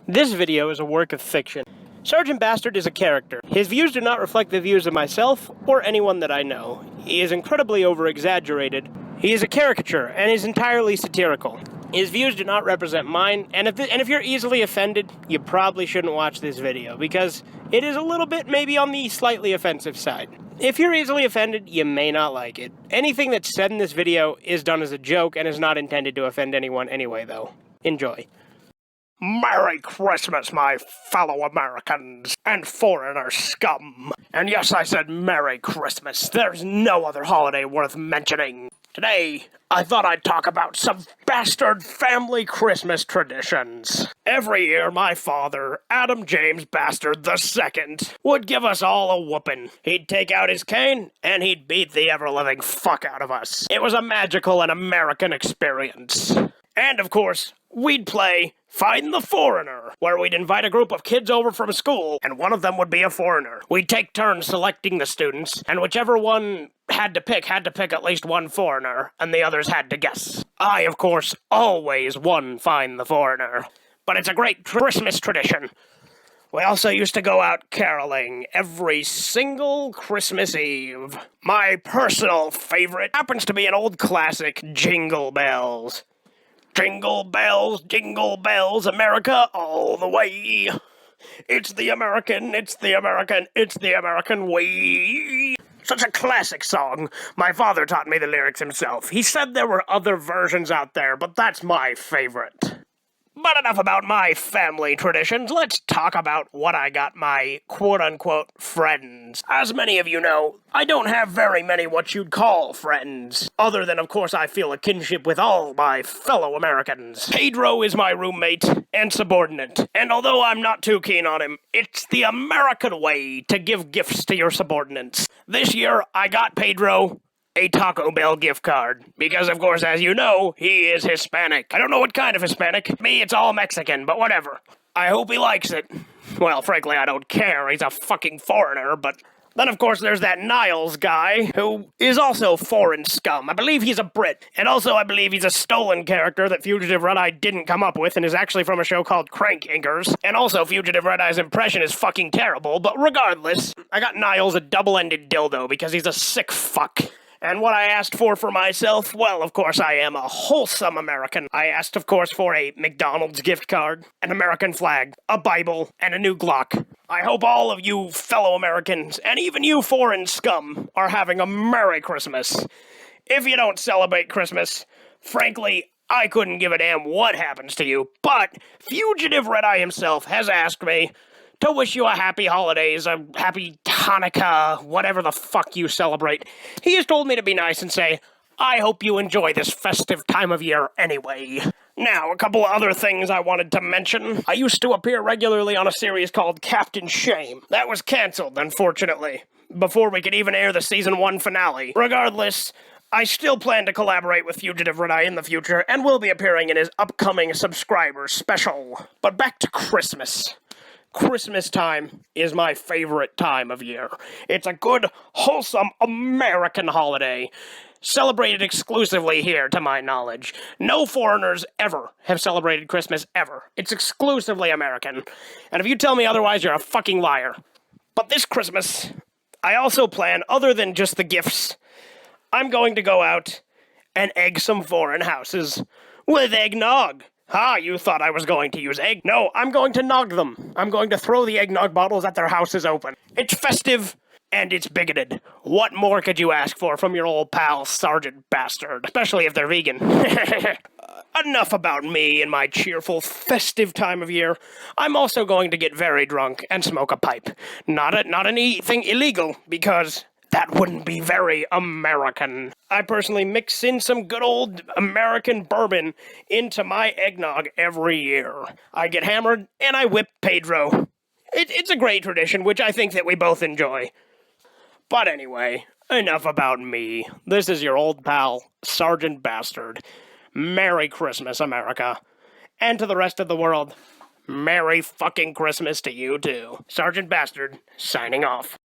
This video is a work of fiction. Sergeant Bastard is a character. His views do not reflect the views of myself or anyone that I know. He is incredibly over-exaggerated. He is a caricature and is entirely satirical. His views do not represent mine, and if you're easily offended, you probably shouldn't watch this video, because it is a little bit maybe on the slightly offensive side. If you're easily offended, you may not like it. Anything that's said in this video is done as a joke and is not intended to offend anyone anyway, though. Enjoy. Merry Christmas, my fellow Americans and foreigner scum. And yes, I said Merry Christmas. There's no other holiday worth mentioning. Today, I thought I'd talk about some bastard family Christmas traditions. Every year, my father, Adam James Bastard II, would give us all a whooping. He'd take out his cane, and he'd beat the ever-living fuck out of us. It was a magical and American experience. And, of course, we'd play Find the Foreigner, where we'd invite a group of kids over from school, and one of them would be a foreigner. We'd take turns selecting the students, and whichever one had to pick at least one foreigner, and the others had to guess. I, of course, always won Find the Foreigner. But it's a great Christmas tradition. We also used to go out caroling every single Christmas Eve. My personal favorite happens to be an old classic, Jingle Bells. Jingle bells, America all the way. It's the American way. Such a classic song. My father taught me the lyrics himself. He said there were other versions out there, but that's my favorite. But enough about my family traditions. Let's talk about what I got my quote-unquote friends. As many of you know, I don't have very many what you'd call friends. Other than, of course, I feel a kinship with all my fellow Americans. Pedro is my roommate and subordinate. And although I'm not too keen on him, it's the American way to give gifts to your subordinates. This year, I got Pedro a Taco Bell gift card. Because, of course, as you know, he is Hispanic. I don't know what kind of Hispanic. Me, it's all Mexican, but whatever. I hope he likes it. Well, frankly, I don't care. He's a fucking foreigner, but then, of course, there's that Niles guy, who is also foreign scum. I believe he's a Brit. And also, I believe he's a stolen character that Fugitive Red-Eye didn't come up with and is actually from a show called Crank Inkers. And also, Fugitive Red-Eye's impression is fucking terrible, but regardless, I got Niles a double-ended dildo because he's a sick fuck. And what I asked for myself, well, of course, I am a wholesome American. I asked, of course, for a McDonald's gift card, an American flag, a Bible, and a new Glock. I hope all of you fellow Americans, and even you foreign scum, are having a Merry Christmas. If you don't celebrate Christmas, frankly, I couldn't give a damn what happens to you, but Fugitive Red-Eye himself has asked me to wish you a happy holidays, a happy Hanukkah, whatever the fuck you celebrate. He has told me to be nice and say, I hope you enjoy this festive time of year anyway. Now, a couple of other things I wanted to mention. I used to appear regularly on a series called Captain Shame. That was canceled, unfortunately, before we could even air the Season 1 finale. Regardless, I still plan to collaborate with Fugitive Red-Eye in the future, and will be appearing in his upcoming subscriber special. But back to Christmas. Christmas time is my favorite time of year. It's a good, wholesome American holiday, celebrated exclusively here, to my knowledge. No foreigners ever have celebrated Christmas, ever. It's exclusively American. And if you tell me otherwise, you're a fucking liar. But this Christmas, I also plan, other than just the gifts, I'm going to go out and egg some foreign houses with eggnog. Ah, you thought I was going to use egg? No, I'm going to nog them. I'm going to throw the eggnog bottles at their houses open. It's festive, and it's bigoted. What more could you ask for from your old pal, Sergeant Bastard? Especially if they're vegan. Enough about me and my cheerful, festive time of year. I'm also going to get very drunk and smoke a pipe. Not anything illegal, because that wouldn't be very American. I personally mix in some good old American bourbon into my eggnog every year. I get hammered, and I whip Pedro. It's a great tradition, which I think that we both enjoy. But anyway, enough about me. This is your old pal, Sergeant Bastard. Merry Christmas, America. And to the rest of the world, Merry fucking Christmas to you too. Sergeant Bastard, signing off.